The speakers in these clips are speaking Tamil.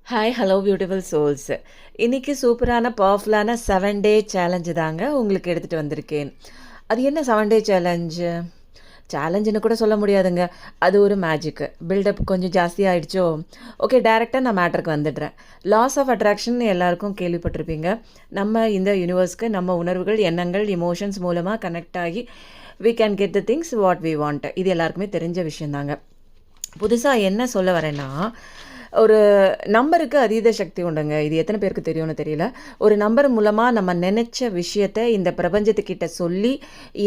Hi hello beautiful souls. இன்னைக்கு சூப்பரான பவர்ஃபுல்லான 7 டே சேலஞ்சு தாங்க உங்களுக்கு எடுத்துகிட்டு வந்திருக்கேன். அது என்ன 7 டே சேலஞ்சு? சேலஞ்சுன்னு கூட சொல்ல முடியாதுங்க. அது ஒரு மேஜிக்கு. பில்டப் கொஞ்சம் ஜாஸ்தி ஆயிடுச்சோ? ஓகே, டைரெக்டாக நான் மேட்டருக்கு வந்துடுறேன். லாஸ் ஆஃப் அட்ராக்ஷன் எல்லாருக்கும் கேள்விப்பட்டிருப்பீங்க. நம்ம இந்த யூனிவர்ஸ்க்கு நம்ம உணர்வுகள், எண்ணங்கள், இமோஷன்ஸ் மூலமாக கனெக்ட் ஆகி we can get the things what we want. இது எல்லாருக்குமே தெரிஞ்ச விஷயந்தாங்க. புதுசாக என்ன சொல்ல வரேன்னா, ஒரு நம்பருக்கு அதீத சக்தி உண்டுங்க. இது எத்தனை பேருக்கு தெரியும்னு தெரியல. ஒரு நம்பர் மூலமாக நம்ம நினச்ச விஷயத்தை இந்த பிரபஞ்சத்துக்கிட்ட சொல்லி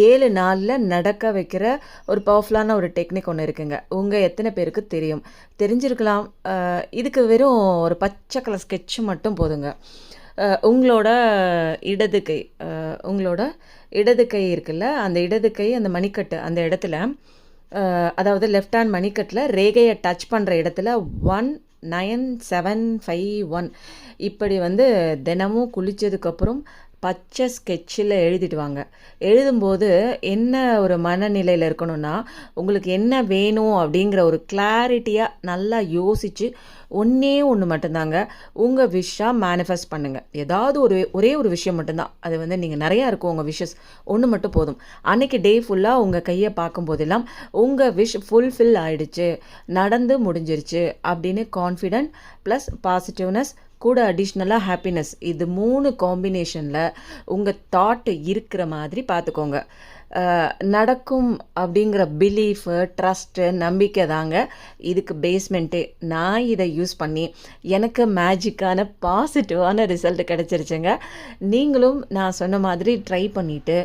7 நாளில் நடக்க வைக்கிற ஒரு பவர்ஃபுல்லான ஒரு டெக்னிக் ஒன்று இருக்குங்க. உங்கள் எத்தனை பேருக்கு தெரியும்? தெரிஞ்சிருக்கலாம். இதுக்கு வெறும் ஒரு பச்சை கலர் ஸ்கெட்ச் மட்டும் போதுங்க. உங்களோட இடது கை உங்களோட இடது கை இருக்குல்ல, அந்த இடது கை அந்த மணிக்கட்டு அந்த இடத்துல, அதாவது லெஃப்ட் ஹேண்ட் மணிக்கட்டில் ரேகையை டச் பண்ணுற இடத்துல 19751 இப்படி தினமும் குளித்ததுக்கப்புறம் பச்சை ஸ்கெட்சில் எழுதிட்டு வாங்க. எழுதும்போது என்ன ஒரு மனநிலையில் இருக்கணும்னா, உங்களுக்கு என்ன வேணும் அப்படிங்கிற ஒரு கிளாரிட்டியாக நல்லா யோசித்து ஒன்றே ஒன்று மட்டும்தாங்க உங்கள் விஷாக மேனிஃபெஸ்ட் பண்ணுங்கள். ஏதாவது ஒரே ஒரு விஷயம் மட்டும்தான். அது நீங்கள் நிறையா இருக்கும் உங்கள் விஷஸ். ஒன்று மட்டும் போதும். அன்றைக்கி டே ஃபுல்லாக உங்கள் கையை பார்க்கும்போதெல்லாம் உங்கள் விஷ் ஃபுல்ஃபில் ஆகிடுச்சு, நடந்து முடிஞ்சிருச்சு அப்படின்னு கான்ஃபிடென்ட் ப்ளஸ் பாசிட்டிவ்னஸ் கூட அடிஷ்னலாக ஹாப்பினஸ், இது 3 காம்பினேஷனில் உங்கள் தாட் இருக்கிற மாதிரி பார்த்துக்கோங்க. நடக்கும் அப்படிங்கிற பிலீஃபு, ட்ரஸ்ட்டு, நம்பிக்கை தாங்க இதுக்கு பேஸ்மெண்ட்டே. நான் இதை யூஸ் பண்ணி எனக்கு மேஜிக்கான பாசிட்டிவான ரிசல்ட் கிடச்சிருச்சுங்க. நீங்களும் நான் சொன்ன மாதிரி ட்ரை பண்ணிவிட்டு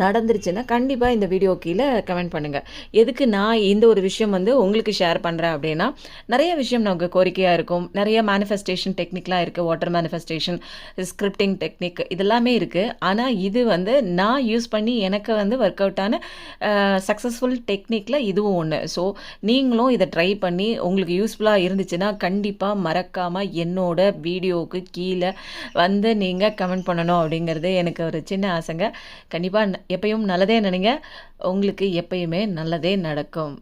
நடந்துருச்சுன்னா கண்டிப்பாக இந்த வீடியோ கீழே கமெண்ட் பண்ணுங்கள். எதுக்கு நான் இந்த ஒரு விஷயம் உங்களுக்கு ஷேர் பண்ணுறேன் அப்படின்னா, நிறைய விஷயம் நமக்கு கோரிக்கையாக இருக்கும். நிறைய மேனிஃபெஸ்டேஷன் டெக்னிக்லாம் இருக்குது. வாட்டர் மேனிஃபெஸ்டேஷன், ஸ்கிரிப்டிங் டெக்னிக், இதெல்லாமே இருக்குது. ஆனால் இது நான் யூஸ் பண்ணி எனக்கு ஒர்க் அவுட்டான சக்ஸஸ்ஃபுல் டெக்னிக்கில் இதுவும் ஒன்று. ஸோ நீங்களும் இதை ட்ரை பண்ணி உங்களுக்கு யூஸ்ஃபுல்லாக இருந்துச்சுன்னா கண்டிப்பாக மறக்காமல் என்னோட வீடியோவுக்கு கீழே நீங்கள் கமெண்ட் பண்ணணும் அப்படிங்கிறது எனக்கு ஒரு சின்ன ஆசைங்க. கண்டிப்பாக எப்பயும் நல்லதே நினைங்க. உங்களுக்கு எப்பயுமே நல்லதே நடக்கும்.